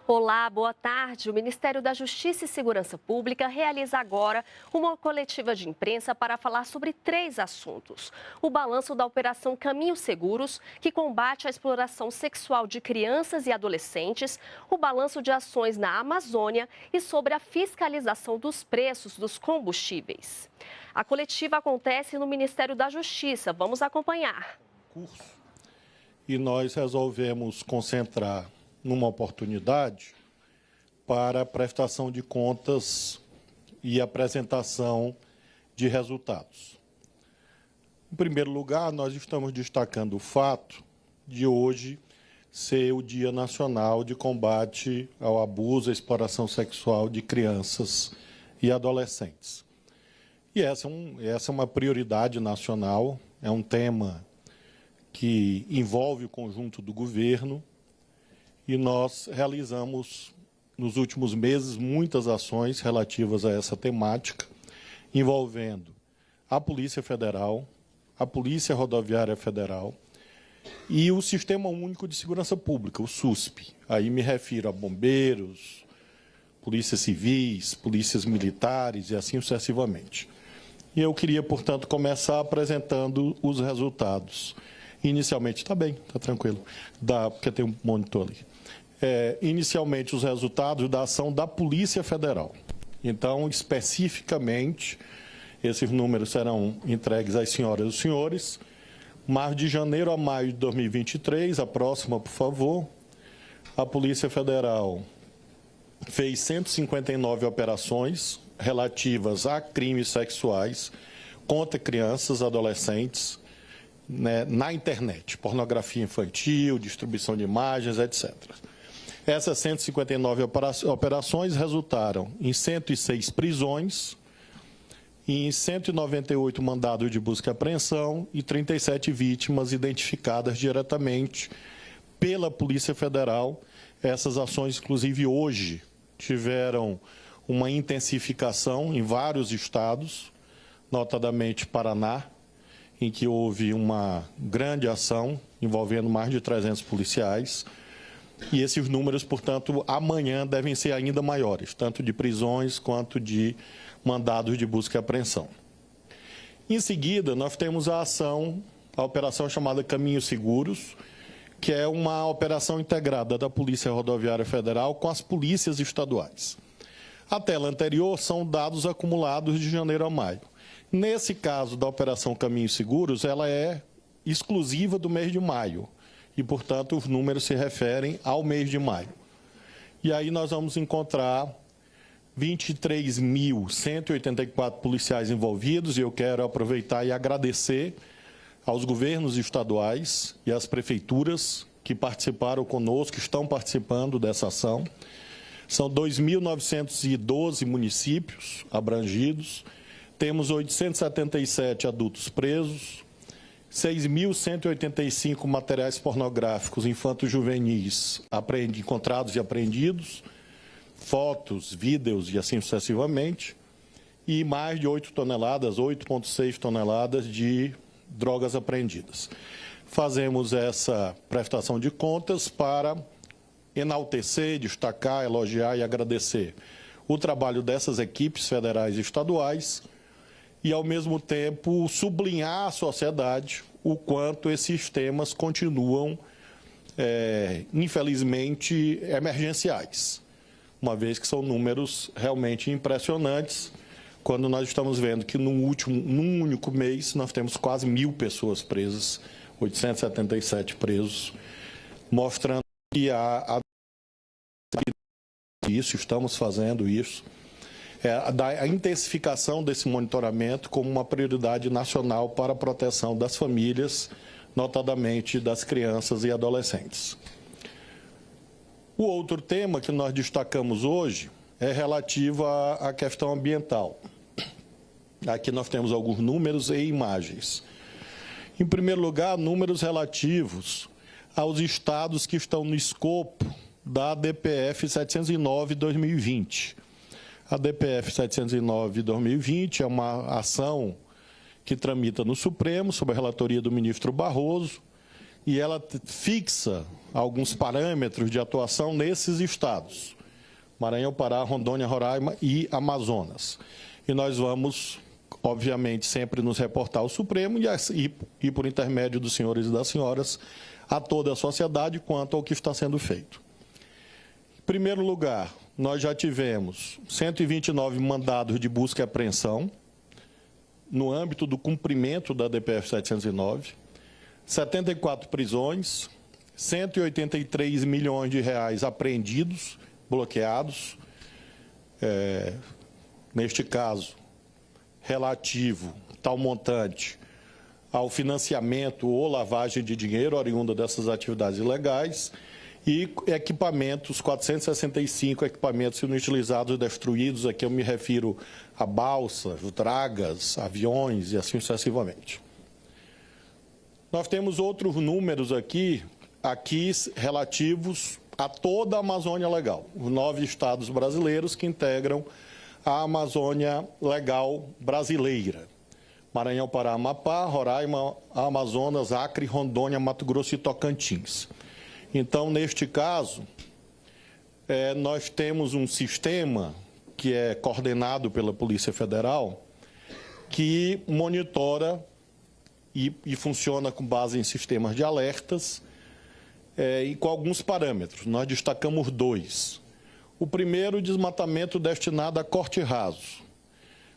Olá, boa tarde. O Ministério da Justiça e Segurança Pública realiza agora uma coletiva de imprensa para falar sobre 3 assuntos. O balanço da Operação Caminhos Seguros, que combate a exploração sexual de crianças e adolescentes, o balanço de ações na Amazônia e sobre a fiscalização dos preços dos combustíveis. A coletiva acontece no Ministério da Justiça. Vamos acompanhar. E nós resolvemos concentrar numa oportunidade para a prestação de contas e apresentação de resultados. Em primeiro lugar, nós estamos destacando o fato de hoje ser o Dia Nacional de Combate ao Abuso e Exploração Sexual de Crianças e Adolescentes. E essa é uma prioridade nacional, é um tema que envolve o conjunto do governo, e nós realizamos, nos últimos meses, muitas ações relativas a essa temática, envolvendo a Polícia Federal, a Polícia Rodoviária Federal e o Sistema Único de Segurança Pública, o SUSP. Aí me refiro a bombeiros, polícias civis, polícias militares e assim sucessivamente. E eu queria, portanto, começar apresentando os resultados. Inicialmente, está bem, está tranquilo, porque tem um monitor ali. Inicialmente, os resultados da ação da Polícia Federal. Então, especificamente, esses números serão entregues às senhoras e aos senhores. Mas de janeiro a maio de 2023, a próxima, por favor, a Polícia Federal fez 159 operações relativas a crimes sexuais contra crianças, adolescentes, na internet, pornografia infantil, distribuição de imagens, etc. Essas 159 operações resultaram em 106 prisões, em 198 mandados de busca e apreensão e 37 vítimas identificadas diretamente pela Polícia Federal. Essas ações, inclusive hoje, tiveram uma intensificação em vários estados, notadamente Paraná, em que houve uma grande ação envolvendo mais de 300 policiais. E esses números, portanto, amanhã devem ser ainda maiores, tanto de prisões quanto de mandados de busca e apreensão. Em seguida, nós temos a operação chamada Caminhos Seguros, que é uma operação integrada da Polícia Rodoviária Federal com as polícias estaduais. A tela anterior são dados acumulados de janeiro a maio. Nesse caso da Operação Caminhos Seguros, ela é exclusiva do mês de maio e, portanto, os números se referem ao mês de maio. E aí nós vamos encontrar 23.184 policiais envolvidos, e eu quero aproveitar e agradecer aos governos estaduais e às prefeituras que participaram conosco, que estão participando dessa ação. São 2.912 municípios abrangidos, temos 877 adultos presos, 6.185 materiais pornográficos infantos juvenis encontrados e apreendidos, fotos, vídeos e assim sucessivamente, e mais de 8,6 toneladas de drogas apreendidas. Fazemos essa prestação de contas para enaltecer, destacar, elogiar e agradecer o trabalho dessas equipes federais e estaduais e, ao mesmo tempo, sublinhar à sociedade o quanto esses temas continuam, infelizmente, emergenciais, uma vez que são números realmente impressionantes, quando nós estamos vendo que num único mês nós temos quase 1.000 pessoas presas, 877 presos, mostrando que estamos fazendo isso, a intensificação desse monitoramento como uma prioridade nacional para a proteção das famílias, notadamente das crianças e adolescentes. O outro tema que nós destacamos hoje é relativo à questão ambiental. Aqui nós temos alguns números e imagens. Em primeiro lugar, números relativos aos estados que estão no escopo da DPF 709/2020. A DPF 709/2020 é uma ação que tramita no Supremo, sob a relatoria do ministro Barroso, e ela fixa alguns parâmetros de atuação nesses estados: Maranhão, Pará, Rondônia, Roraima e Amazonas. E nós vamos, obviamente, sempre nos reportar ao Supremo e por intermédio dos senhores e das senhoras, a toda a sociedade quanto ao que está sendo feito. Em primeiro lugar, nós já tivemos 129 mandados de busca e apreensão no âmbito do cumprimento da DPF 709, 74 prisões, 183 milhões de reais apreendidos, bloqueados, neste caso, relativo, tal montante, ao financiamento ou lavagem de dinheiro oriunda dessas atividades ilegais, e equipamentos, 465 equipamentos inutilizados, destruídos. Aqui eu me refiro a balsas, dragas, aviões e assim sucessivamente. Nós temos outros números aqui relativos a toda a Amazônia Legal, os 9 estados brasileiros que integram a Amazônia Legal brasileira: Maranhão, Pará, Amapá, Roraima, Amazonas, Acre, Rondônia, Mato Grosso e Tocantins. Então, neste caso, nós temos um sistema que é coordenado pela Polícia Federal, que monitora e funciona com base em sistemas de alertas e com alguns parâmetros. Nós destacamos 2. O primeiro, o desmatamento destinado a corte raso.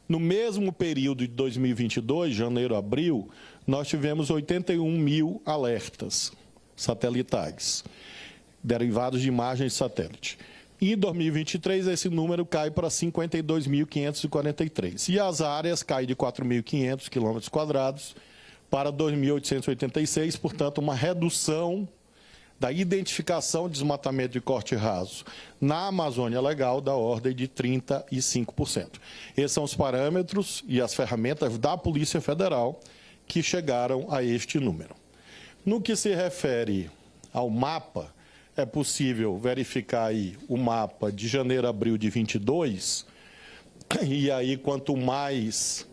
No mesmo período de 2022, janeiro a abril, nós tivemos 81 mil alertas satelitais, derivados de imagens de satélite. Em 2023, esse número cai para 52.543. E as áreas caem de 4.500 km² para 2.886, portanto, uma redução da identificação de desmatamento de corte raso na Amazônia Legal da ordem de 35%. Esses são os parâmetros e as ferramentas da Polícia Federal que chegaram a este número. No que se refere ao mapa, é possível verificar aí o mapa de janeiro a abril de 22, e aí quanto mais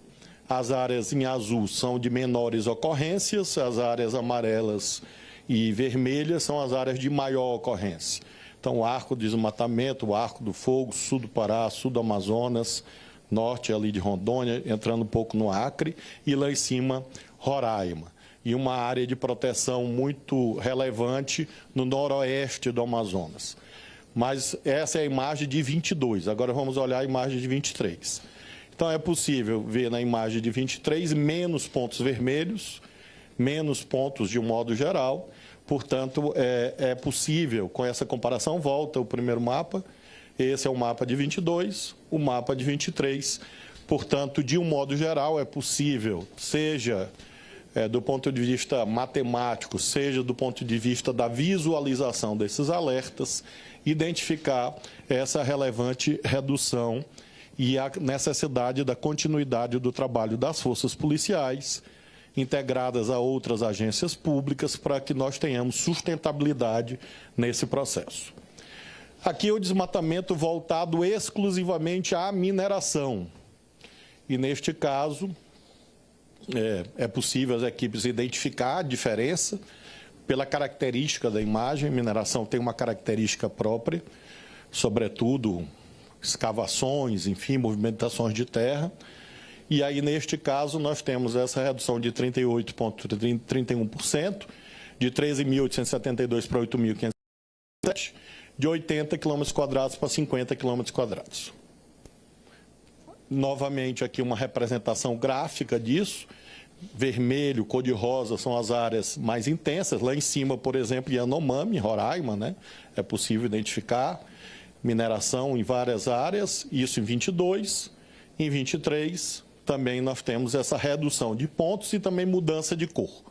as áreas em azul são de menores ocorrências, as áreas amarelas e vermelhas são as áreas de maior ocorrência. Então, o arco do desmatamento, o arco do fogo, sul do Pará, sul do Amazonas, norte ali de Rondônia, entrando um pouco no Acre, e lá em cima, Roraima. E uma área de proteção muito relevante no noroeste do Amazonas. Mas essa é a imagem de 22. Agora vamos olhar a imagem de 23. Então, é possível ver na imagem de 23 menos pontos vermelhos, menos pontos de um modo geral. Portanto, é possível, com essa comparação, volta o primeiro mapa. Esse é o mapa de 22, o mapa de 23. Portanto, de um modo geral, é possível, seja do ponto de vista matemático, seja do ponto de vista da visualização desses alertas, identificar essa relevante redução e a necessidade da continuidade do trabalho das forças policiais, integradas a outras agências públicas, para que nós tenhamos sustentabilidade nesse processo. Aqui o desmatamento voltado exclusivamente à mineração. E, neste caso, é possível as equipes identificar a diferença pela característica da imagem. A mineração tem uma característica própria, sobretudo escavações, enfim, movimentações de terra. E aí, neste caso, nós temos essa redução de 38,31%, de 13.872 para 8.507, de 80 km² para 50 km². Novamente, aqui uma representação gráfica disso. Vermelho, cor de rosa são as áreas mais intensas. Lá em cima, por exemplo, Yanomami, Roraima, né? É possível identificar mineração em várias áreas, isso em 22. Em 23, também nós temos essa redução de pontos e também mudança de cor.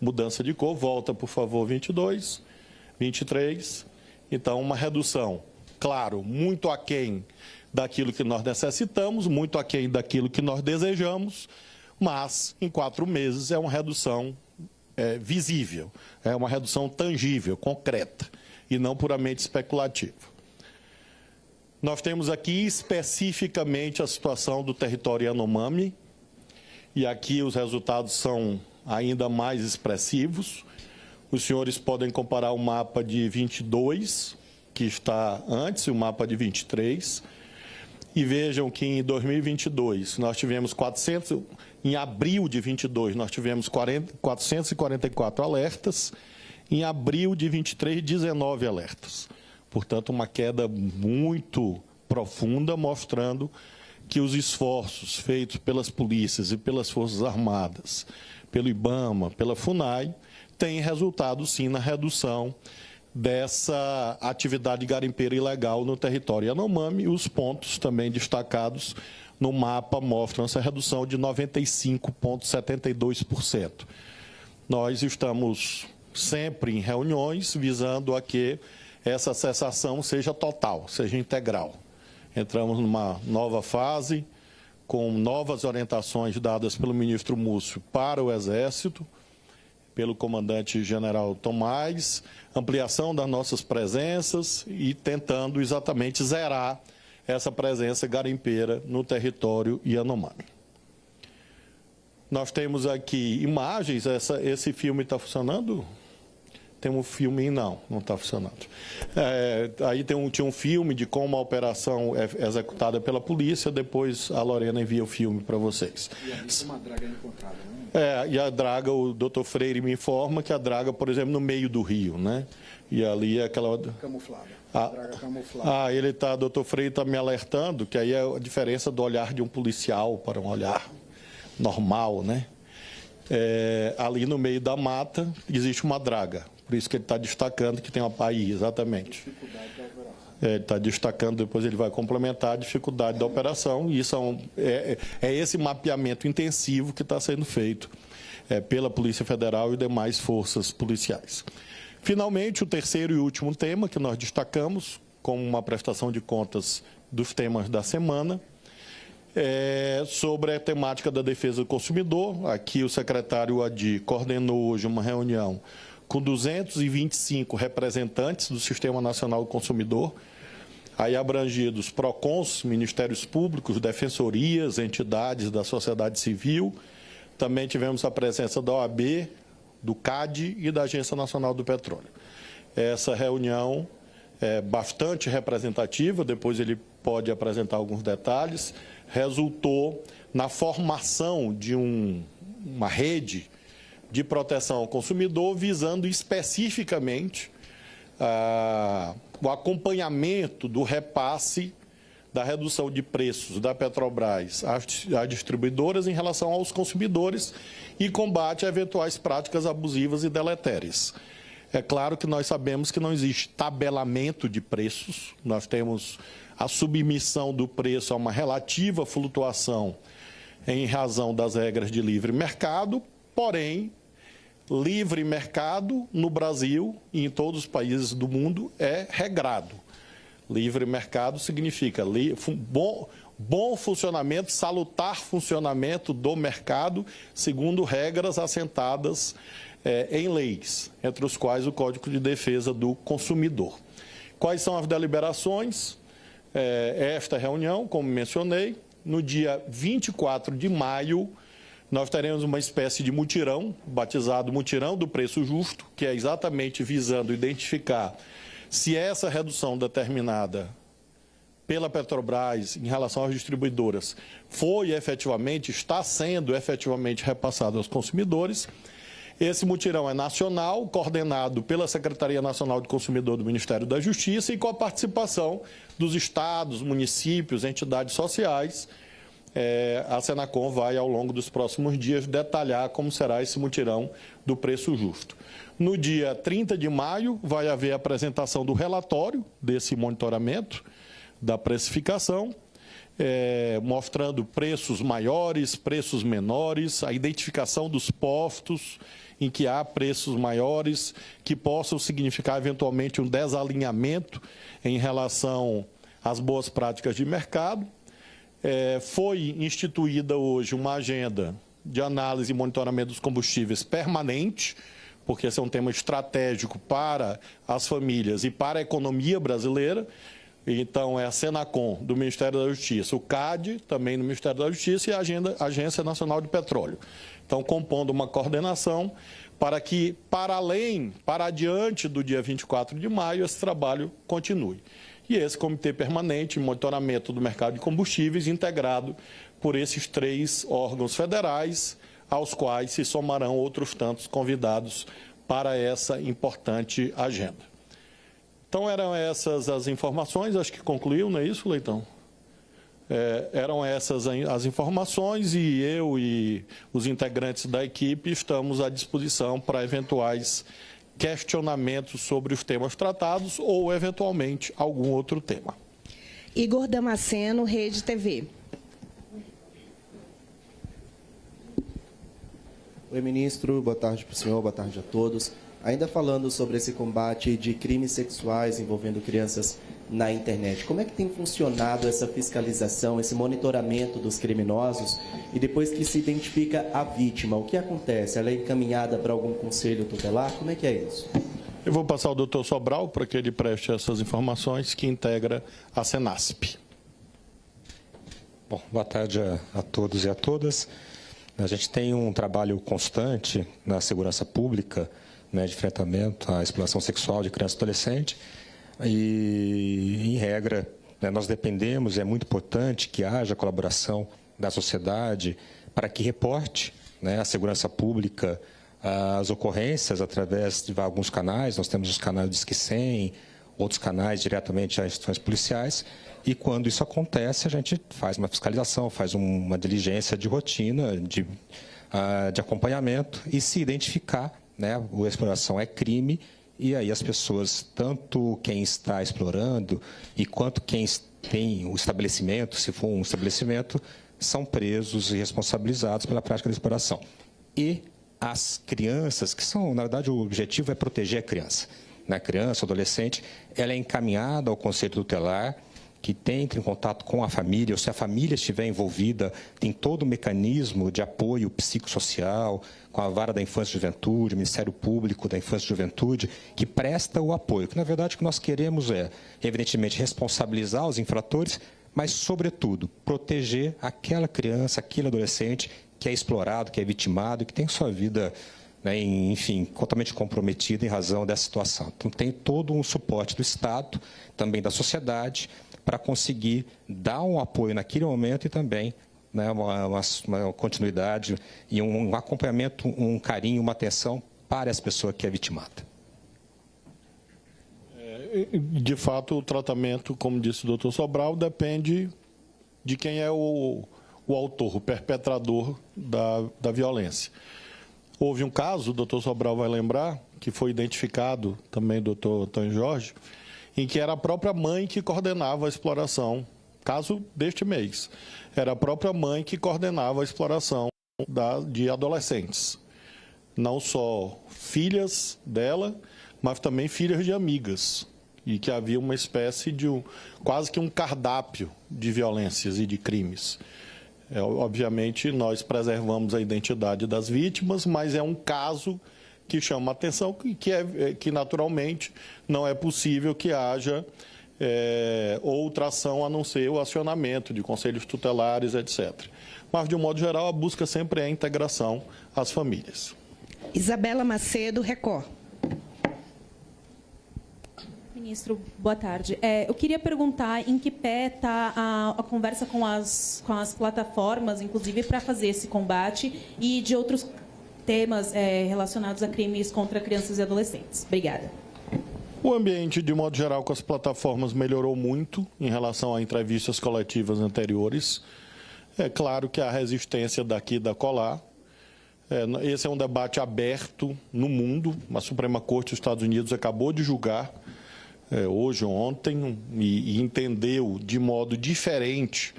Mudança de cor, volta, por favor, 22, 23. Então, uma redução, claro, muito aquém daquilo que nós necessitamos, muito aquém daquilo que nós desejamos, mas em 4 meses é uma redução visível, é uma redução tangível, concreta, e não puramente especulativa. Nós temos aqui especificamente a situação do território Yanomami, e aqui os resultados são ainda mais expressivos. Os senhores podem comparar o mapa de 22, que está antes, e o mapa de 23, e vejam que em 2022 nós tivemos 400, em abril de 22 nós tivemos 444 alertas, em abril de 23, 19 alertas. Portanto, uma queda muito profunda, mostrando que os esforços feitos pelas polícias e pelas Forças Armadas, pelo IBAMA, pela FUNAI, têm resultado, sim, na redução dessa atividade garimpeira ilegal no território Yanomami. Os pontos também destacados no mapa mostram essa redução de 95,72%. Nós estamos sempre em reuniões visando a que essa cessação seja total, seja integral. Entramos numa nova fase, com novas orientações dadas pelo ministro Múcio para o Exército, pelo comandante-general Tomás, ampliação das nossas presenças e tentando exatamente zerar essa presença garimpeira no território Yanomami. Nós temos aqui imagens, esse filme está funcionando? Tem um filme, não está funcionando. Aí tinha um filme de como a operação é executada pela polícia, depois a Lorena envia o filme para vocês. E ali tem uma draga encontrada, né? E a draga, o doutor Freire me informa que a draga, por exemplo, no meio do rio, né? E ali é aquela... Camuflada, draga camuflada. Doutor Freire está me alertando que aí é a diferença do olhar de um policial para um olhar normal, né? Ali no meio da mata existe uma draga. Por isso que ele está destacando que tem uma aí, exatamente. Dificuldade da operação. Ele está destacando, depois ele vai complementar a dificuldade da operação, e isso é esse mapeamento intensivo que está sendo feito pela Polícia Federal e demais forças policiais. Finalmente, o terceiro e último tema que nós destacamos, como uma prestação de contas dos temas da semana, sobre a temática da defesa do consumidor. Aqui o secretário Adi coordenou hoje uma reunião com 225 representantes do Sistema Nacional do Consumidor, aí abrangidos PROCONs, Ministérios Públicos, defensorias, entidades da sociedade civil. Também tivemos a presença da OAB, do CAD e da Agência Nacional do Petróleo. Essa reunião é bastante representativa, depois ele pode apresentar alguns detalhes, resultou na formação de uma rede de proteção ao consumidor, visando especificamente o acompanhamento do repasse da redução de preços da Petrobras às distribuidoras em relação aos consumidores e combate a eventuais práticas abusivas e deletérias. É claro que nós sabemos que não existe tabelamento de preços, nós temos a submissão do preço a uma relativa flutuação em razão das regras de livre mercado, porém, livre mercado no Brasil e em todos os países do mundo é regrado. Livre mercado significa bom funcionamento, salutar funcionamento do mercado, segundo regras assentadas em leis, entre os quais o Código de Defesa do Consumidor. Quais são as deliberações? Esta reunião, como mencionei, no dia 24 de maio, nós teremos uma espécie de mutirão, batizado Mutirão do Preço Justo, que é exatamente visando identificar se essa redução determinada pela Petrobras em relação às distribuidoras está sendo efetivamente repassada aos consumidores. Esse mutirão é nacional, coordenado pela Secretaria Nacional do Consumidor do Ministério da Justiça e com a participação dos estados, municípios, entidades sociais. A Senacom vai, ao longo dos próximos dias, detalhar como será esse mutirão do preço justo. No dia 30 de maio, vai haver a apresentação do relatório desse monitoramento da precificação, mostrando preços maiores, preços menores, a identificação dos postos em que há preços maiores, que possam significar, eventualmente, um desalinhamento em relação às boas práticas de mercado. Foi instituída hoje uma agenda de análise e monitoramento dos combustíveis permanente, porque esse é um tema estratégico para as famílias e para a economia brasileira. Então, é a Senacom, do Ministério da Justiça, o CAD, também do Ministério da Justiça, e a Agência Nacional de Petróleo. estão compondo uma coordenação para que, para adiante do dia 24 de maio, esse trabalho continue. E esse comitê permanente, monitoramento do mercado de combustíveis, integrado por esses 3 órgãos federais, aos quais se somarão outros tantos convidados para essa importante agenda. Então, eram essas as informações, acho que concluiu, não é isso, Leitão? Eram essas as informações e eu e os integrantes da equipe estamos à disposição para eventuais questionamentos sobre os temas tratados ou, eventualmente, algum outro tema. Igor Damasceno, Rede TV. Oi, ministro. Boa tarde para o senhor, boa tarde a todos. Ainda falando sobre esse combate de crimes sexuais envolvendo crianças na internet, como é que tem funcionado essa fiscalização, esse monitoramento dos criminosos? E depois que se identifica a vítima, o que acontece? Ela é encaminhada para algum conselho tutelar? Como é que é isso? Eu vou passar ao doutor Sobral para que ele preste essas informações, que integra a Senasp. Bom, boa tarde a todos e a todas. A gente tem um trabalho constante na segurança pública, né, de enfrentamento à exploração sexual de criança e adolescente. E, em regra, né, nós dependemos, é muito importante que haja colaboração da sociedade para que reporte, né, a segurança pública as ocorrências através de alguns canais. Nós temos os canais do Disque 100, outros canais diretamente às instituições policiais. E, quando isso acontece, a gente faz uma fiscalização, faz uma diligência de rotina, de acompanhamento, e se identificar, né, a exploração é crime, e aí as pessoas, tanto quem está explorando e quanto quem tem o estabelecimento, se for um estabelecimento, são presos e responsabilizados pela prática da exploração. E as crianças, que são, na verdade, o objetivo é proteger a criança. A criança, o adolescente, ela é encaminhada ao conselho tutelar, que entra em contato com a família, ou se a família estiver envolvida, tem todo o mecanismo de apoio psicossocial, com a Vara da Infância e Juventude, o Ministério Público da Infância e Juventude, que presta o apoio. Que, na verdade, o que nós queremos é, evidentemente, responsabilizar os infratores, mas, sobretudo, proteger aquela criança, aquele adolescente que é explorado, que é vitimado, que tem sua vida, né, enfim, totalmente comprometida em razão dessa situação. Então, tem todo um suporte do Estado, também da sociedade, para conseguir dar um apoio naquele momento e também, né, uma continuidade e um acompanhamento, um carinho, uma atenção para essa pessoa que é vitimada. De fato, o tratamento, como disse o doutor Sobral, depende de quem é o autor, o perpetrador da violência. Houve um caso, o doutor Sobral vai lembrar, que foi identificado também do doutor Antônio Jorge, em que era a própria mãe que coordenava a exploração, caso deste mês. Era a própria mãe que coordenava a exploração de adolescentes. Não só filhas dela, mas também filhas de amigas. E que havia uma espécie de quase que um cardápio de violências e de crimes. Obviamente, nós preservamos a identidade das vítimas, mas é um caso que chama a atenção, que naturalmente não é possível que haja outra ação a não ser o acionamento de conselhos tutelares, etc. Mas, de um modo geral, a busca sempre é a integração às famílias. Isabela Macedo, Record. Ministro, boa tarde. Eu queria perguntar em que pé está a conversa com as plataformas, inclusive, para fazer esse combate e de outros temas relacionados a crimes contra crianças e adolescentes. Obrigada. O ambiente, de modo geral, com as plataformas melhorou muito em relação a entrevistas coletivas anteriores. É claro que há resistência daqui e da colar. Esse é um debate aberto no mundo. A Suprema Corte dos Estados Unidos acabou de julgar hoje ou ontem e entendeu de modo diferente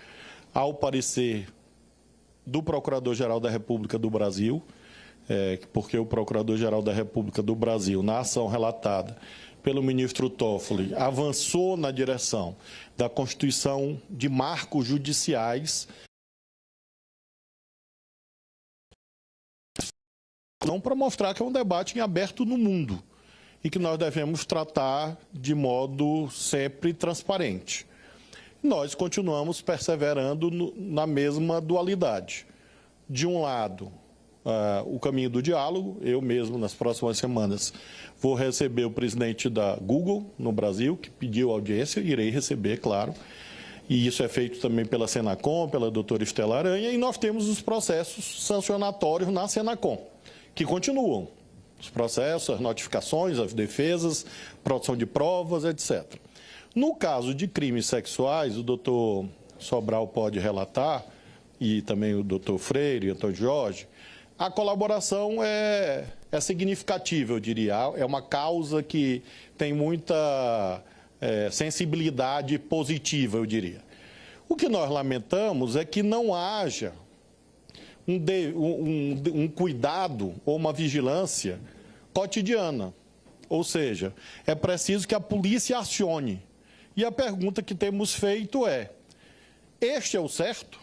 ao parecer do Procurador-Geral da República do Brasil, porque o Procurador-Geral da República do Brasil, na ação relatada pelo ministro Toffoli, avançou na direção da constituição de marcos judiciais, não para mostrar que é um debate em aberto no mundo e que nós devemos tratar de modo sempre transparente. Nós continuamos perseverando na mesma dualidade. De um lado, o caminho do diálogo. Eu mesmo, nas próximas semanas, vou receber o presidente da Google no Brasil, que pediu audiência, irei receber, claro. E isso é feito também pela Senacom, pela doutora Estela Aranha, e nós temos os processos sancionatórios na Senacom, que continuam. Os processos, as notificações, as defesas, produção de provas, etc. No caso de crimes sexuais, o doutor Sobral pode relatar, e também o doutor Freire e o Antônio Jorge, a colaboração é significativa, eu diria. É uma causa que tem muita sensibilidade positiva, eu diria. O que nós lamentamos é que não haja um cuidado ou uma vigilância cotidiana. Ou seja, é preciso que a polícia acione. E a pergunta que temos feito é: este é o certo?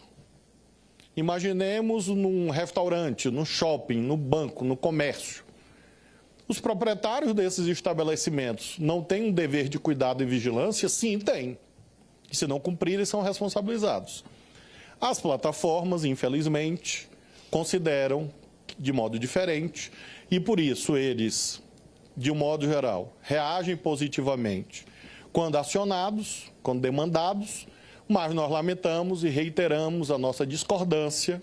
Imaginemos num restaurante, no shopping, no banco, no comércio. Os proprietários desses estabelecimentos não têm um dever de cuidado e vigilância? Sim, têm. E se não cumprirem, são responsabilizados. As plataformas, infelizmente, consideram de modo diferente e, por isso, eles, de um modo geral, reagem positivamente quando acionados, quando demandados, mas nós lamentamos e reiteramos a nossa discordância,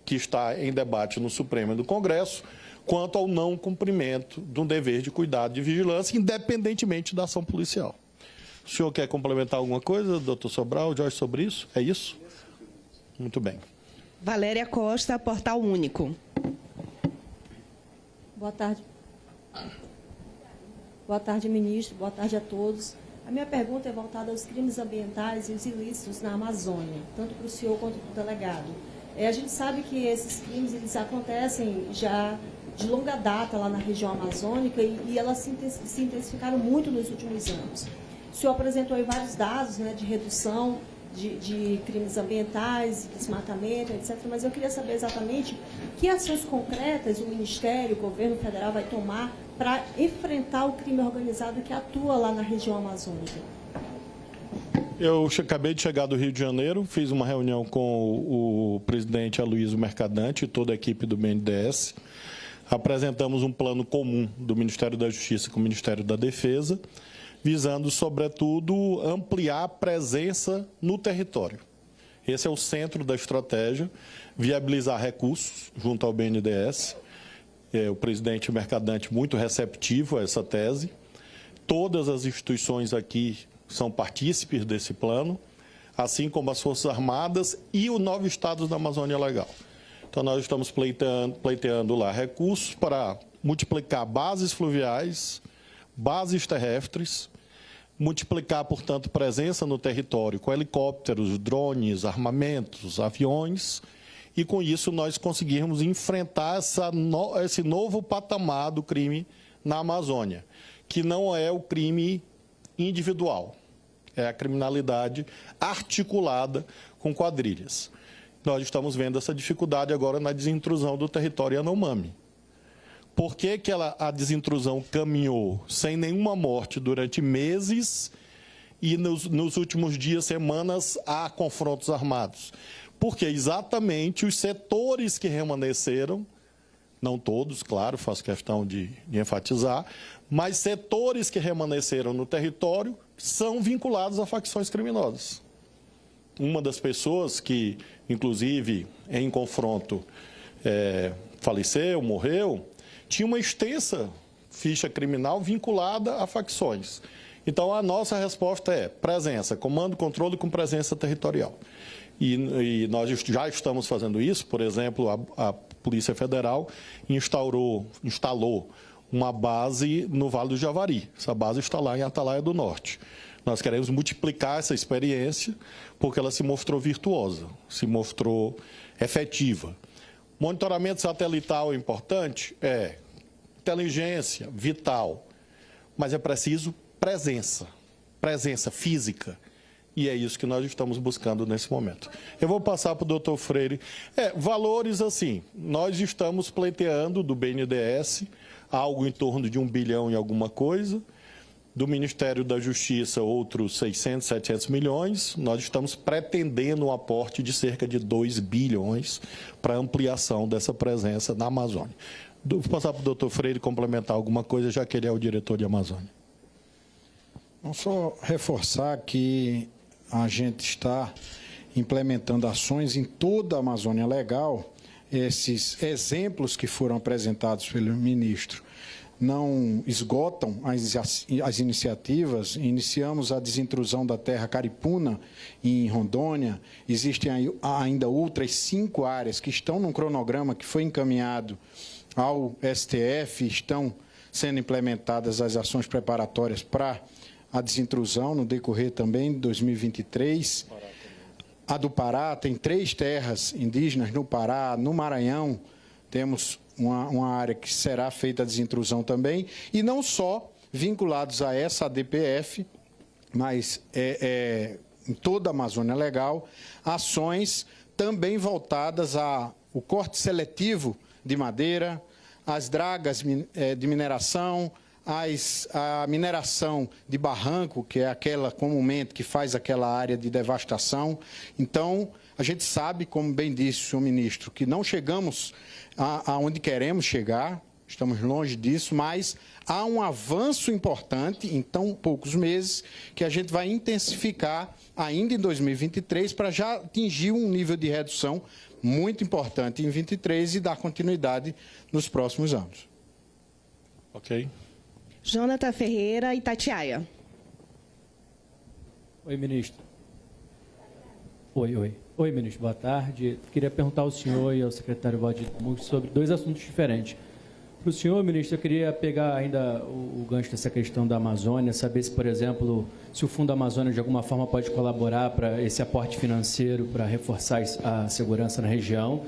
que está em debate no Supremo e no Congresso, quanto ao não cumprimento de um dever de cuidado e vigilância, independentemente da ação policial. O senhor quer complementar alguma coisa, doutor Sobral, Jorge, sobre isso? É isso? Muito bem. Valéria Costa, Portal Único. Boa tarde. Boa tarde, ministro. Boa tarde a todos. A minha pergunta é voltada aos crimes ambientais e os ilícitos na Amazônia, tanto para o senhor quanto para o delegado. A gente sabe que esses crimes eles acontecem já de longa data lá na região amazônica e elas se intensificaram muito nos últimos anos. O senhor apresentou aí vários dados, né, de redução de crimes ambientais, desmatamento, etc. Mas eu queria saber exatamente que ações concretas o Ministério, o Governo Federal vai tomar para enfrentar o crime organizado que atua lá na região amazônica. Eu acabei de chegar do Rio de Janeiro, fiz uma reunião com o presidente Aloysio Mercadante e toda a equipe do BNDES. Apresentamos um plano comum do Ministério da Justiça com o Ministério da Defesa, visando, sobretudo, ampliar a presença no território. Esse é o centro da estratégia, viabilizar recursos junto ao BNDES. O presidente Mercadante muito receptivo a essa tese. Todas as instituições aqui são partícipes desse plano, assim como as Forças Armadas e os 9 estados da Amazônia Legal. Então, nós estamos pleiteando lá recursos para multiplicar bases fluviais, bases terrestres, multiplicar, portanto, presença no território com helicópteros, drones, armamentos, aviões, e com isso nós conseguirmos enfrentar esse novo patamar do crime na Amazônia, que não é o crime individual, é a criminalidade articulada com quadrilhas. Nós estamos vendo essa dificuldade agora na desintrusão do território Yanomami. Por que a desintrusão caminhou sem nenhuma morte durante meses e nos últimos dias, semanas, há confrontos armados? Porque exatamente os setores que remanesceram, não todos, claro, faço questão de enfatizar, mas setores que remanesceram no território são vinculados a facções criminosas. Uma das pessoas que, inclusive, em confronto, faleceu, morreu, tinha uma extensa ficha criminal vinculada a facções. Então, a nossa resposta é presença, comando, controle com presença territorial. E nós já estamos fazendo isso. Por exemplo, a Polícia Federal instalou uma base no Vale do Javari. Essa base está lá em Atalaia do Norte. Nós queremos multiplicar essa experiência porque ela se mostrou virtuosa, se mostrou efetiva. Monitoramento satelital é importante? É. Inteligência, vital. Mas é preciso presença física. E é isso que nós estamos buscando nesse momento. Eu vou passar para o doutor Freire. Valores assim, nós estamos pleiteando do BNDES algo em torno de 1 bilhão e alguma coisa. do Ministério da Justiça, outros 600, 700 milhões. Nós estamos pretendendo um aporte de cerca de 2 bilhões para ampliação dessa presença na Amazônia. Vou passar para o doutor Freire complementar alguma coisa, já que ele é o diretor de Amazônia. Vamos só reforçar que a gente está implementando ações em toda a Amazônia Legal. Esses exemplos que foram apresentados pelo ministro não esgotam as iniciativas. Iniciamos a desintrusão da terra caripuna em Rondônia. Existem ainda outras 5 áreas que estão num cronograma que foi encaminhado ao STF, estão sendo implementadas as ações preparatórias para a desintrusão no decorrer também de 2023. A do Pará tem 3 terras indígenas no Pará, no Maranhão temos uma área que será feita a desintrusão também, e não só vinculados a essa ADPF, mas em toda a Amazônia Legal, ações também voltadas ao corte seletivo de madeira, as dragas de mineração, a mineração de barranco, que é aquela comumente que faz aquela área de devastação. Então, a gente sabe, como bem disse o senhor ministro, que não chegamos aonde queremos chegar, estamos longe disso, mas há um avanço importante em tão poucos meses que a gente vai intensificar ainda em 2023 para já atingir um nível de redução muito importante em 23 e dar continuidade nos próximos anos. Ok. Jonathan Ferreira, Itatiaia. Oi, ministro. Oi, ministro. Boa tarde. Queria perguntar ao senhor e ao secretário Valdir sobre 2 assuntos diferentes. Para o senhor, ministro, eu queria pegar ainda o gancho dessa questão da Amazônia, saber se, por exemplo, se o Fundo Amazônia de alguma forma pode colaborar para esse aporte financeiro para reforçar a segurança na região.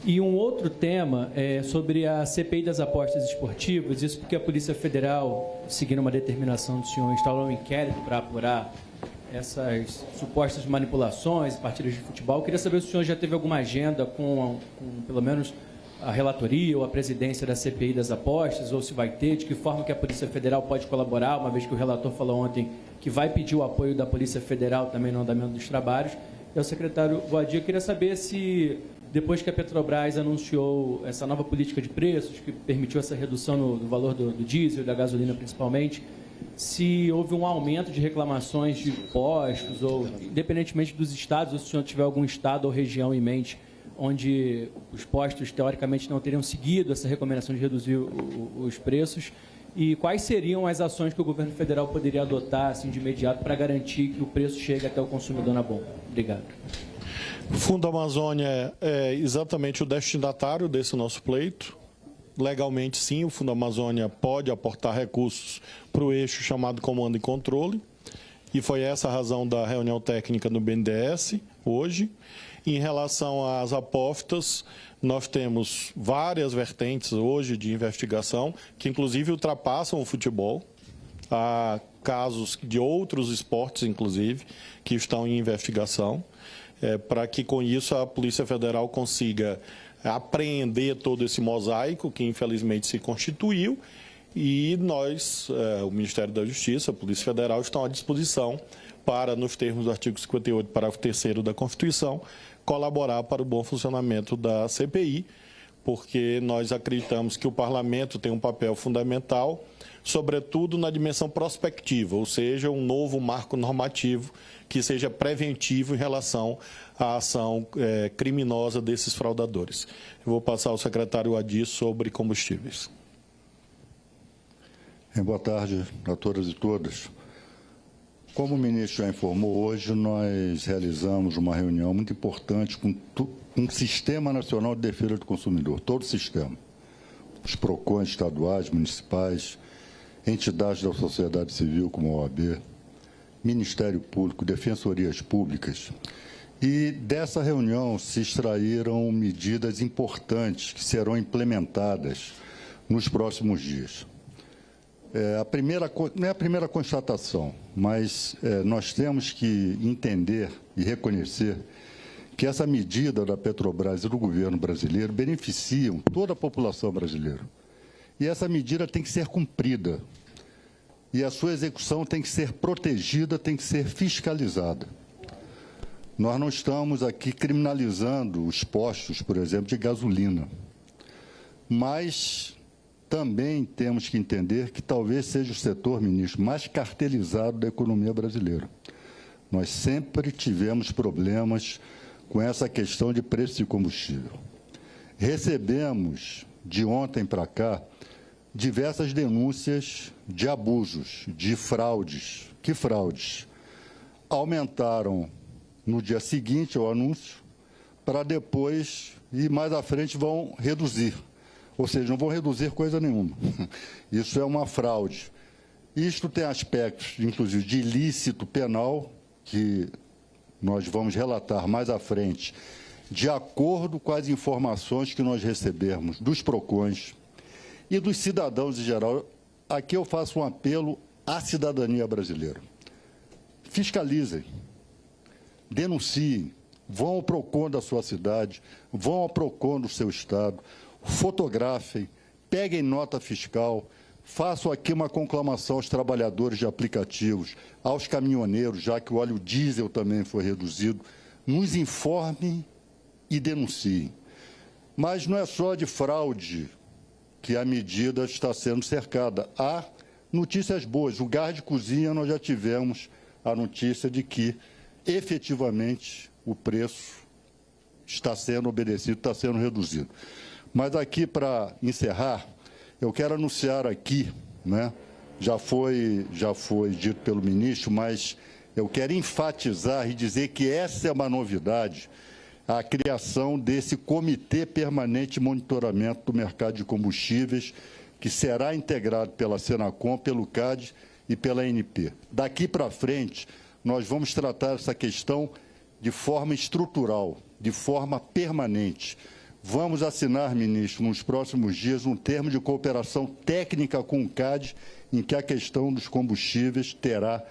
E um outro tema é sobre a CPI das apostas esportivas, isso porque a Polícia Federal, seguindo uma determinação do senhor, instalou um inquérito para apurar essas supostas manipulações, partidas de futebol. Eu queria saber se o senhor já teve alguma agenda com pelo menos, a relatoria ou a presidência da CPI das apostas, ou se vai ter, de que forma que a Polícia Federal pode colaborar, uma vez que o relator falou ontem que vai pedir o apoio da Polícia Federal também no andamento dos trabalhos. E ao secretário Valdir, eu queria saber se, depois que a Petrobras anunciou essa nova política de preços, que permitiu essa redução no valor do diesel e da gasolina principalmente, se houve um aumento de reclamações de postos, ou, independentemente dos estados, ou se o senhor tiver algum estado ou região em mente, onde os postos, teoricamente, não teriam seguido essa recomendação de reduzir os preços, e quais seriam as ações que o governo federal poderia adotar assim, de imediato para garantir que o preço chegue até o consumidor na bomba? Obrigado. O Fundo Amazônia é exatamente o destinatário desse nosso pleito. Legalmente, sim, o Fundo Amazônia pode aportar recursos para o eixo chamado Comando e Controle, e foi essa a razão da reunião técnica no BNDES hoje. Em relação às apostas, nós temos várias vertentes hoje de investigação, que inclusive ultrapassam o futebol. Há casos de outros esportes, inclusive, que estão em investigação, para que com isso a Polícia Federal consiga apreender todo esse mosaico que infelizmente se constituiu, e nós, o Ministério da Justiça, a Polícia Federal, estão à disposição para, nos termos do artigo 58, parágrafo 3º da Constituição, colaborar para o bom funcionamento da CPI, porque nós acreditamos que o Parlamento tem um papel fundamental, sobretudo na dimensão prospectiva, ou seja, um novo marco normativo que seja preventivo em relação à ação criminosa desses fraudadores. Eu vou passar ao secretário Adi sobre combustíveis. Boa tarde a todas e todas. Como o ministro já informou, hoje nós realizamos uma reunião muito importante com um Sistema Nacional de Defesa do Consumidor, todo o sistema. Os PROCONs estaduais, municipais, entidades da sociedade civil como a OAB, Ministério Público, defensorias públicas. E dessa reunião se extraíram medidas importantes que serão implementadas nos próximos dias. Não é a primeira constatação, mas nós temos que entender e reconhecer que essa medida da Petrobras e do governo brasileiro beneficiam toda a população brasileira. E essa medida tem que ser cumprida. e a sua execução tem que ser protegida, tem que ser fiscalizada. Nós não estamos aqui criminalizando os postos, por exemplo, de gasolina, mas também temos que entender que talvez seja o setor, ministro, mais cartelizado da economia brasileira. Nós sempre tivemos problemas com essa questão de preço de combustível. Recebemos, de ontem para cá, diversas denúncias de abusos, de fraudes. Que fraudes? Aumentaram no dia seguinte ao anúncio, para depois, e mais à frente, vão reduzir. Ou seja, não vão reduzir coisa nenhuma. Isso é uma fraude. Isto tem aspectos, inclusive, de ilícito penal, que nós vamos relatar mais à frente, de acordo com as informações que nós recebemos dos PROCONs e dos cidadãos em geral. Aqui eu faço um apelo à cidadania brasileira. Fiscalizem, denunciem, vão ao PROCON da sua cidade, vão ao PROCON do seu estado, fotografem, peguem nota fiscal, façam aqui uma conclamação aos trabalhadores de aplicativos, aos caminhoneiros, já que o óleo diesel também foi reduzido, nos informem e denunciem. Mas não é só de fraude que a medida está sendo cercada. Há notícias boas. O gás de cozinha, nós já tivemos a notícia de que, efetivamente, o preço está sendo obedecido, está sendo reduzido. Mas aqui, para encerrar, eu quero anunciar aqui, né, já foi dito pelo ministro, mas eu quero enfatizar e dizer que essa é uma novidade, a criação desse Comitê Permanente de Monitoramento do Mercado de Combustíveis, que será integrado pela Senacom, pelo CAD e pela ANP. Daqui para frente, nós vamos tratar essa questão de forma estrutural, de forma permanente. Vamos assinar, ministro, nos próximos dias, um termo de cooperação técnica com o CAD, em que a questão dos combustíveis terá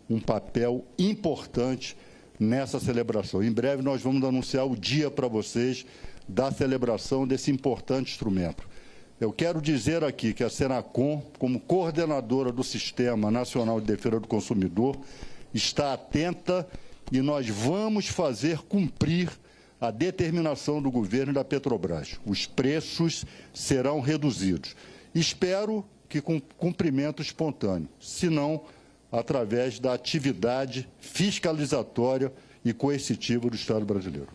um papel importante nessa celebração. Em breve, nós vamos anunciar o dia para vocês da celebração desse importante instrumento. Eu quero dizer aqui que a Senacom, como coordenadora do Sistema Nacional de Defesa do Consumidor, está atenta e nós vamos fazer cumprir a determinação do governo e da Petrobras. Os preços serão reduzidos. Espero que com cumprimento espontâneo, se não, através da atividade fiscalizatória e coercitiva do Estado brasileiro.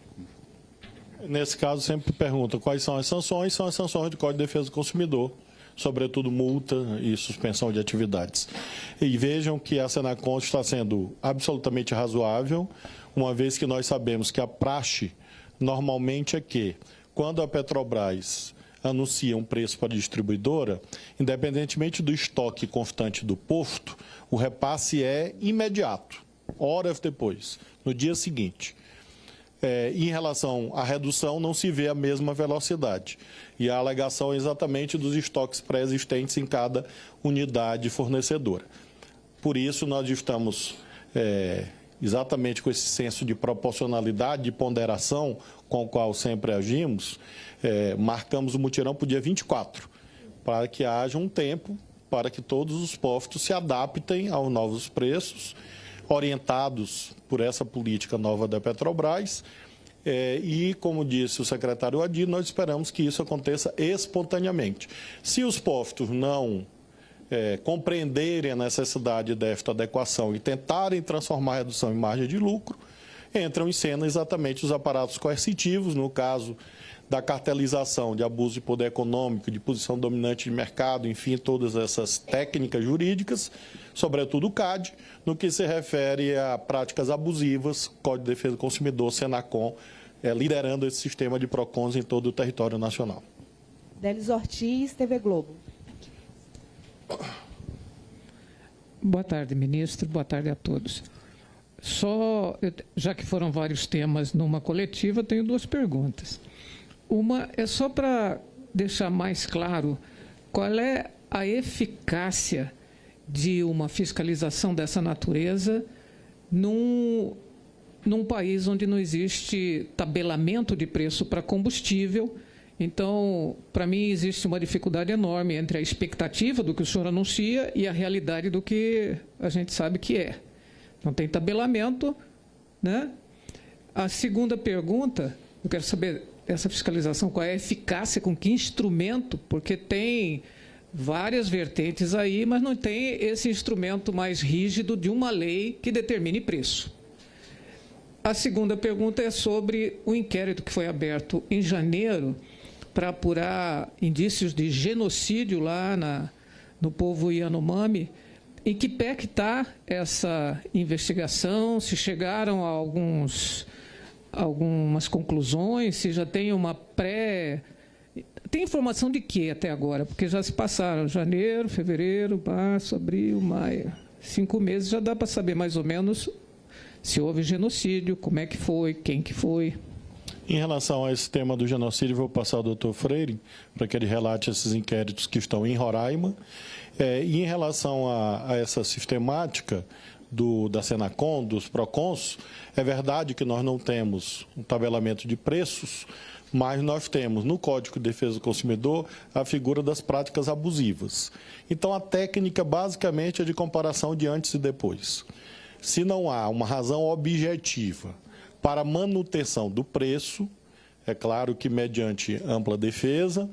Nesse caso, sempre pergunta quais são as sanções. São as sanções do Código de Defesa do Consumidor, sobretudo multa e suspensão de atividades. E vejam que a Senacom está sendo absolutamente razoável, uma vez que nós sabemos que a praxe normalmente é que, quando a Petrobras anuncia um preço para a distribuidora, independentemente do estoque constante do posto, o repasse é imediato, horas depois, no dia seguinte. Em relação à redução, não se vê a mesma velocidade. E a alegação é exatamente dos estoques pré-existentes em cada unidade fornecedora. Por isso, nós estamos exatamente com esse senso de proporcionalidade, de ponderação com o qual sempre agimos, marcamos o mutirão para o dia 24, para que haja um tempo para que todos os postos se adaptem aos novos preços, orientados por essa política nova da Petrobras. E, como disse o secretário Adir, nós esperamos que isso aconteça espontaneamente. Se os postos não compreenderem a necessidade desta adequação e tentarem transformar a redução em margem de lucro, entram em cena exatamente os aparatos coercitivos, no caso da cartelização de abuso de poder econômico, de posição dominante de mercado, enfim, todas essas técnicas jurídicas, sobretudo o CAD, no que se refere a práticas abusivas, Código de Defesa do Consumidor, Senacom, liderando esse sistema de PROCONs em todo o território nacional. Delis Ortiz, TV Globo. Boa tarde, ministro. Boa tarde a todos. Já que foram vários temas numa coletiva, tenho duas perguntas. Uma é só para deixar mais claro qual é a eficácia de uma fiscalização dessa natureza num país onde não existe tabelamento de preço para combustível, Então, para mim, existe uma dificuldade enorme entre a expectativa do que o senhor anuncia e a realidade do que a gente sabe que é. Não tem tabelamento, né? A segunda pergunta, eu quero saber essa fiscalização, qual é a eficácia, com que instrumento, porque tem várias vertentes aí, mas não tem esse instrumento mais rígido de uma lei que determine preço. A segunda pergunta é sobre o inquérito que foi aberto em janeiro para apurar indícios de genocídio lá no povo Yanomami. Em que pé que está essa investigação? Se chegaram a algumas conclusões? Se já tem uma pré... Tem informação de quê até agora? Porque já se passaram janeiro, fevereiro, março, abril, maio. 5 meses já dá para saber mais ou menos se houve genocídio, como é que foi, quem que foi. Em relação a esse tema do genocídio, vou passar ao doutor Freire para que ele relate esses inquéritos que estão em Roraima. E em relação a essa sistemática da Senacom, dos PROCONs, é verdade que nós não temos um tabelamento de preços, mas nós temos no Código de Defesa do Consumidor a figura das práticas abusivas. Então, a técnica basicamente é de comparação de antes e depois. Se não há uma razão objetiva para a manutenção do preço, é claro que mediante ampla defesa,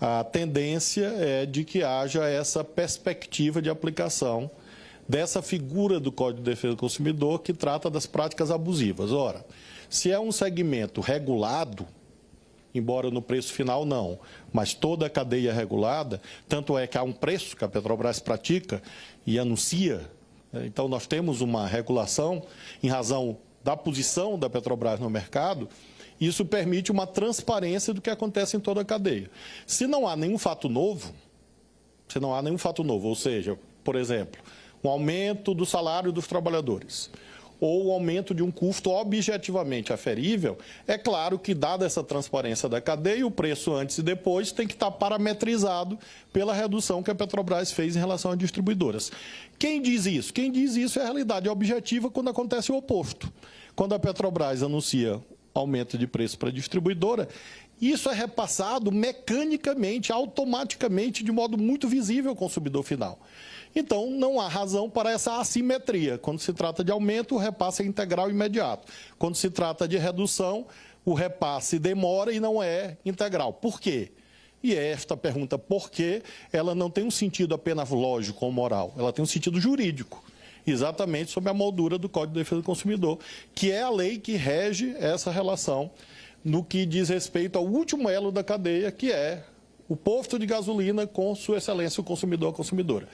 a tendência é de que haja essa perspectiva de aplicação dessa figura do Código de Defesa do Consumidor que trata das práticas abusivas. Ora, se é um segmento regulado, embora no preço final não, mas toda a cadeia regulada, tanto é que há um preço que a Petrobras pratica e anuncia. Então, nós temos uma regulação em razão da posição da Petrobras no mercado. Isso permite uma transparência do que acontece em toda a cadeia. Se não há nenhum fato novo, ou seja, por exemplo, um aumento do salário dos trabalhadores, ou o aumento de um custo objetivamente aferível, é claro que, dada essa transparência da cadeia, o preço antes e depois tem que estar parametrizado pela redução que a Petrobras fez em relação às distribuidoras. Quem diz isso? Quem diz isso é a realidade objetiva quando acontece o oposto. Quando a Petrobras anuncia aumento de preço para a distribuidora, isso é repassado mecanicamente, automaticamente, de modo muito visível ao consumidor final. Então, não há razão para essa assimetria. Quando se trata de aumento, o repasse é integral e imediato. Quando se trata de redução, o repasse demora e não é integral. Por quê? E esta pergunta, por quê, ela não tem um sentido apenas lógico ou moral, ela tem um sentido jurídico, exatamente sob a moldura do Código de Defesa do Consumidor, que é a lei que rege essa relação no que diz respeito ao último elo da cadeia, que é o posto de gasolina com sua excelência, o consumidor, a consumidora.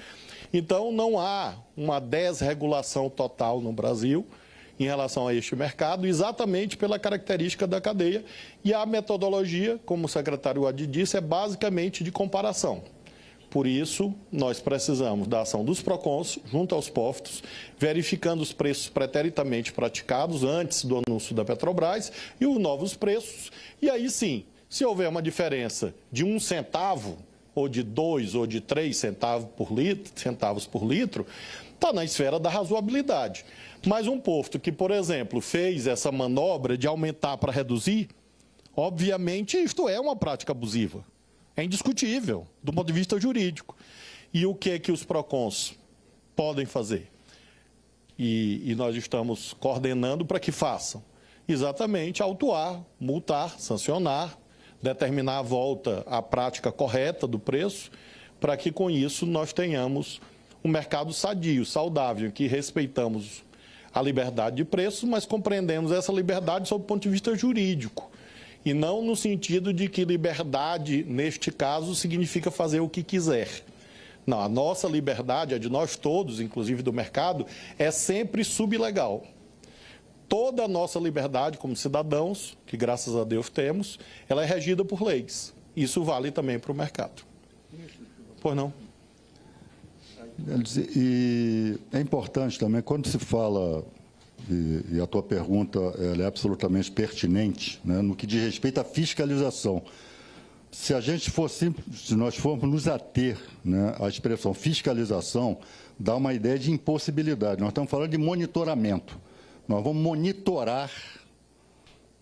Então, não há uma desregulação total no Brasil em relação a este mercado, exatamente pela característica da cadeia. E a metodologia, como o secretário Adi disse, é basicamente de comparação. Por isso, nós precisamos da ação dos PROCONs junto aos postos, verificando os preços preteritamente praticados antes do anúncio da Petrobras e os novos preços. E aí sim, se houver uma diferença de 1 centavo, ou de 2 ou de 3 centavos por litro, está na esfera da razoabilidade. Mas um posto que, por exemplo, fez essa manobra de aumentar para reduzir, obviamente isto é uma prática abusiva. É indiscutível, do ponto de vista jurídico. E o que é que os PROCONs podem fazer? E nós estamos coordenando para que façam. Exatamente autuar, multar, sancionar, determinar a volta à prática correta do preço, para que com isso nós tenhamos um mercado sadio, saudável, em que respeitamos a liberdade de preços, mas compreendemos essa liberdade sob o ponto de vista jurídico. E não no sentido de que liberdade, neste caso, significa fazer o que quiser. Não, a nossa liberdade, a de nós todos, inclusive do mercado, é sempre sublegal. Toda a nossa liberdade como cidadãos, que graças a Deus temos, ela é regida por leis. Isso vale também para o mercado. Pois não? E é importante também, quando se fala, e a tua pergunta ela é absolutamente pertinente, né, no que diz respeito à fiscalização. Se nós formos nos ater, né, à expressão fiscalização, dá uma ideia de impossibilidade. Nós estamos falando de monitoramento. Nós vamos monitorar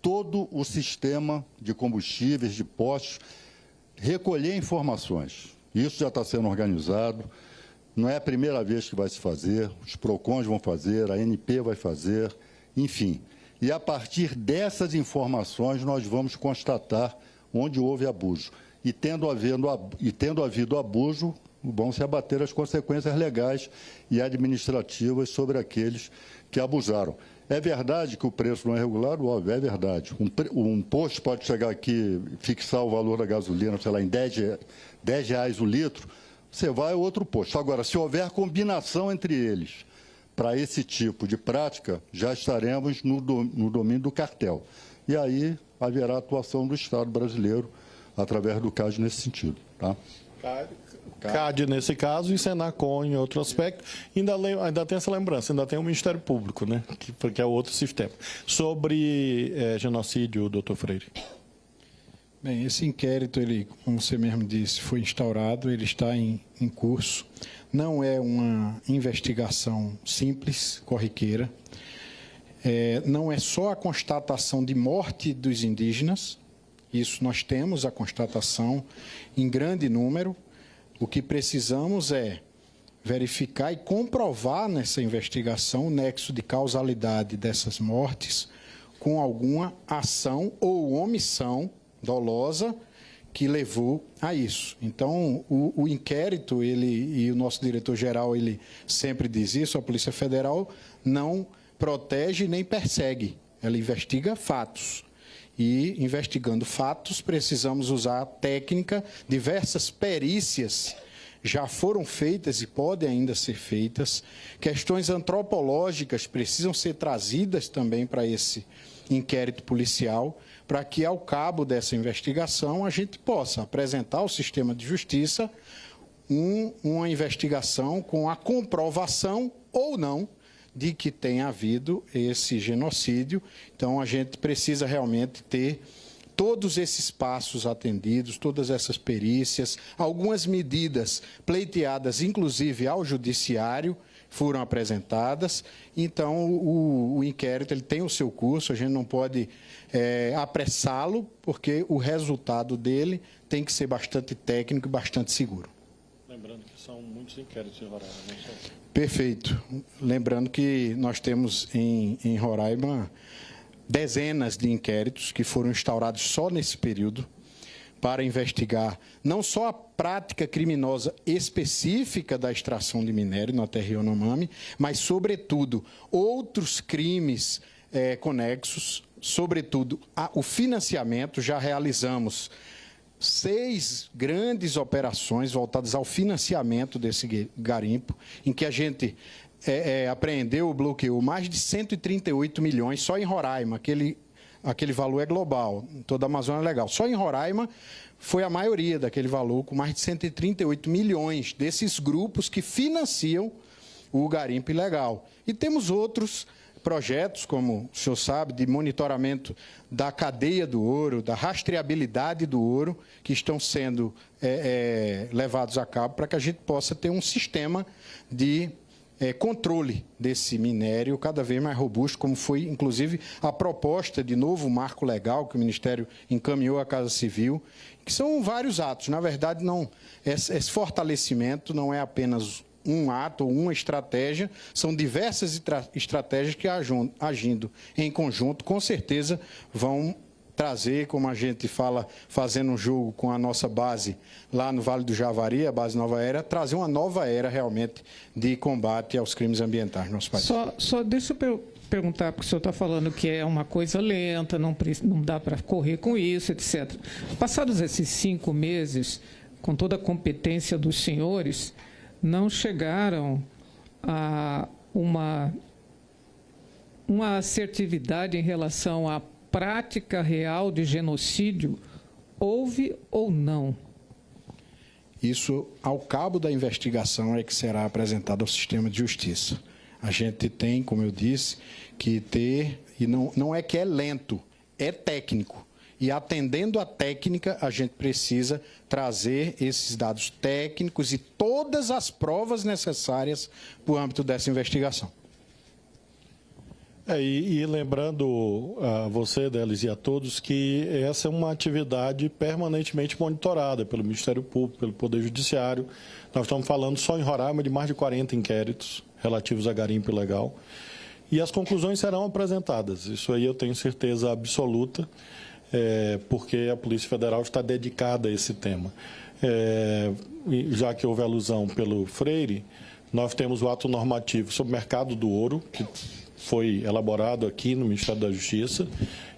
todo o sistema de combustíveis, de postos, recolher informações. Isso já está sendo organizado, não é a primeira vez que vai se fazer, os PROCONs vão fazer, a ANP vai fazer, enfim. E a partir dessas informações nós vamos constatar onde houve abuso. E tendo havido abuso, vão se abater as consequências legais e administrativas sobre aqueles que abusaram. É verdade que o preço não é regulado? Óbvio, é verdade. Um posto pode chegar aqui e fixar o valor da gasolina, sei lá, em R$10 o litro, você vai a outro posto. Agora, se houver combinação entre eles para esse tipo de prática, já estaremos no domínio do cartel. E aí haverá atuação do Estado brasileiro através do CAD nesse sentido. Tá? CAD nesse caso e Senacom em outro aspecto. Ainda tem essa lembrança, ainda tem o Ministério Público, né? Que é outro sistema. Sobre genocídio, doutor Freire. Bem, esse inquérito, ele, como você mesmo disse, foi instaurado, ele está em curso. Não é uma investigação simples, corriqueira. Não é só a constatação de morte dos indígenas. Isso nós temos a constatação em grande número. O que precisamos é verificar e comprovar nessa investigação o nexo de causalidade dessas mortes com alguma ação ou omissão dolosa que levou a isso. Então, o inquérito, e o nosso diretor-geral, ele sempre diz isso, a Polícia Federal não protege nem persegue, ela investiga fatos. E, investigando fatos, precisamos usar a técnica, diversas perícias já foram feitas e podem ainda ser feitas, questões antropológicas precisam ser trazidas também para esse inquérito policial, para que, ao cabo dessa investigação, a gente possa apresentar ao sistema de justiça uma investigação com a comprovação ou não de que tenha havido esse genocídio. Então, a gente precisa realmente ter todos esses passos atendidos, todas essas perícias, algumas medidas pleiteadas, inclusive ao judiciário, foram apresentadas. Então, o inquérito ele tem o seu curso, a gente não pode apressá-lo, porque o resultado dele tem que ser bastante técnico e bastante seguro. Lembrando que são muitos inquéritos em Roraima, não só. Perfeito. Lembrando que nós temos em Roraima dezenas de inquéritos que foram instaurados só nesse período para investigar não só a prática criminosa específica da extração de minério na terra Yanomami, mas, sobretudo, outros crimes conexos, sobretudo o financiamento. Já realizamos 6 grandes operações voltadas ao financiamento desse garimpo, em que a gente apreendeu, bloqueou mais de 138 milhões só em Roraima. Aquele valor é global, toda a Amazônia é legal. Só em Roraima foi a maioria daquele valor, com mais de 138 milhões desses grupos que financiam o garimpo ilegal. E temos outros projetos, como o senhor sabe, de monitoramento da cadeia do ouro, da rastreabilidade do ouro, que estão sendo levados a cabo para que a gente possa ter um sistema de controle desse minério cada vez mais robusto, como foi, inclusive, a proposta de novo marco legal que o Ministério encaminhou à Casa Civil, que são vários atos. Na verdade, esse fortalecimento não é apenas um ato ou uma estratégia, são diversas estratégias que, agindo em conjunto, com certeza vão trazer, como a gente fala, fazendo um jogo com a nossa base lá no Vale do Javari, a base Nova Era, trazer uma nova era realmente de combate aos crimes ambientais no nosso país. Só deixa eu perguntar, porque o senhor está falando que é uma coisa lenta, não dá para correr com isso, etc. Passados esses 5 meses, com toda a competência dos senhores, não chegaram a uma assertividade em relação à prática real de genocídio? Houve ou não? Isso, ao cabo da investigação, é que será apresentado ao sistema de justiça. A gente tem, como eu disse, que ter, e não é que é lento, é técnico. E atendendo à técnica, a gente precisa trazer esses dados técnicos e todas as provas necessárias para o âmbito dessa investigação. E lembrando a você, Delis, e a todos que essa é uma atividade permanentemente monitorada pelo Ministério Público, pelo Poder Judiciário. Nós estamos falando só em Roraima de mais de 40 inquéritos relativos a garimpo ilegal. E as conclusões serão apresentadas. Isso aí eu tenho certeza absoluta, porque a Polícia Federal está dedicada a esse tema. Já que houve alusão pelo Freire, nós temos o ato normativo sobre o mercado do ouro, que foi elaborado aqui no Ministério da Justiça.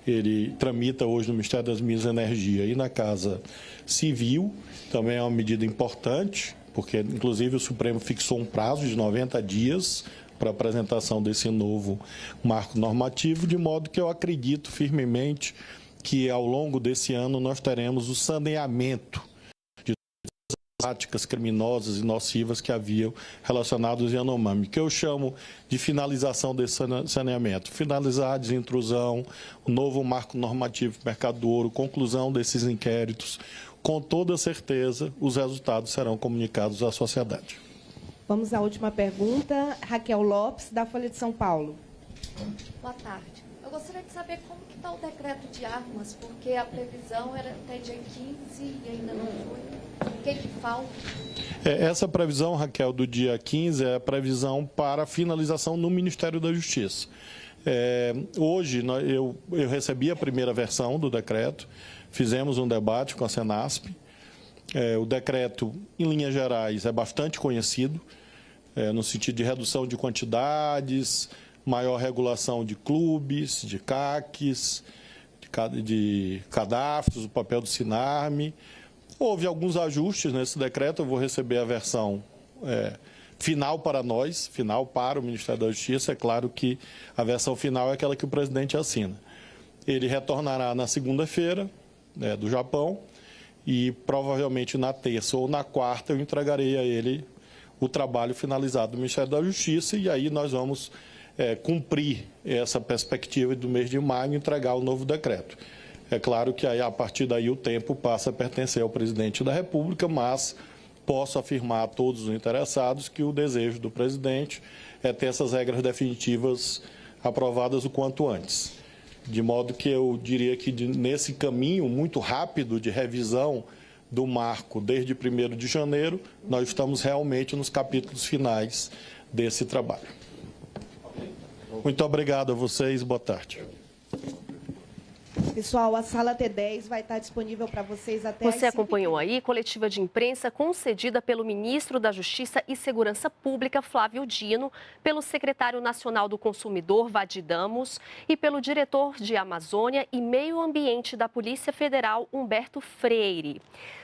Ele tramita hoje no Ministério das Minas e Energia e na Casa Civil. Também é uma medida importante, porque, inclusive, o Supremo fixou um prazo de 90 dias para a apresentação desse novo marco normativo, de modo que eu acredito firmemente que, ao longo desse ano, nós teremos o saneamento de todas as práticas criminosas e nocivas que haviam relacionadas ao Yanomami, que eu chamo de finalização desse saneamento. Finalizar a desintrusão, o novo marco normativo do mercado do ouro, conclusão desses inquéritos. Com toda certeza, os resultados serão comunicados à sociedade. Vamos à última pergunta. Raquel Lopes, da Folha de São Paulo. Boa tarde. Eu gostaria de saber como que está o decreto de armas, porque a previsão era até dia 15 e ainda não foi. O que falta? Essa previsão, Raquel, do dia 15 é a previsão para a finalização no Ministério da Justiça. Hoje eu recebi a primeira versão do decreto, fizemos um debate com a Senasp. O decreto, em linhas gerais, é bastante conhecido, no sentido de redução de quantidades, maior regulação de clubes, de CACs, de cadastros, o papel do Sinarme. Houve alguns ajustes nesse decreto, eu vou receber a versão final para nós, final para o Ministério da Justiça. É claro que a versão final é aquela que o presidente assina. Ele retornará na segunda-feira, do Japão, e provavelmente na terça ou na quarta eu entregarei a ele o trabalho finalizado do Ministério da Justiça, e aí nós vamos cumprir essa perspectiva do mês de maio e entregar o novo decreto. É claro que aí, a partir daí o tempo passa a pertencer ao presidente da República, mas posso afirmar a todos os interessados que o desejo do presidente é ter essas regras definitivas aprovadas o quanto antes. De modo que eu diria que nesse caminho muito rápido de revisão do marco desde 1º de janeiro, nós estamos realmente nos capítulos finais desse trabalho. Muito obrigado a vocês, boa tarde. Pessoal, a sala T10 vai estar disponível para vocês até Você acompanhou aí coletiva de imprensa concedida pelo ministro da Justiça e Segurança Pública, Flávio Dino, pelo secretário nacional do Consumidor, Vadidamos, e pelo diretor de Amazônia e Meio Ambiente da Polícia Federal, Humberto Freire.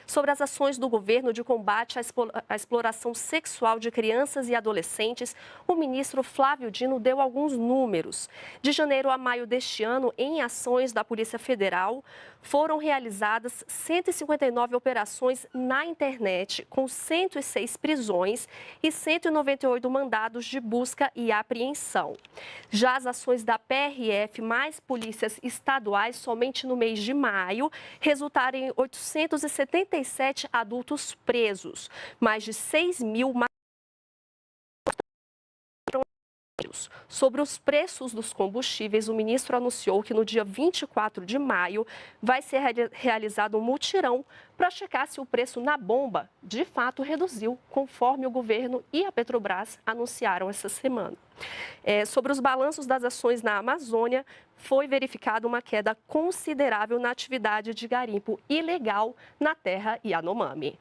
Sobre as ações do governo de combate à exploração sexual de crianças e adolescentes, o ministro Flávio Dino deu alguns números. De janeiro a maio deste ano, em ações da Polícia Federal, foram realizadas 159 operações na internet, com 106 prisões e 198 mandados de busca e apreensão. Já as ações da PRF mais polícias estaduais, somente no mês de maio, resultaram em 877 adultos presos, mais de 6 mil. Sobre os preços dos combustíveis, o ministro anunciou que no dia 24 de maio vai ser realizado um mutirão para checar se o preço na bomba de fato reduziu, conforme o governo e a Petrobras anunciaram essa semana. Sobre os balanços das ações na Amazônia, foi verificada uma queda considerável na atividade de garimpo ilegal na terra Yanomami.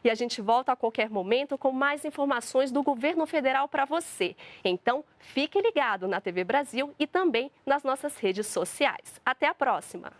E a gente volta a qualquer momento com mais informações do governo federal para você. Então, fique ligado na TV Brasil e também nas nossas redes sociais. Até a próxima!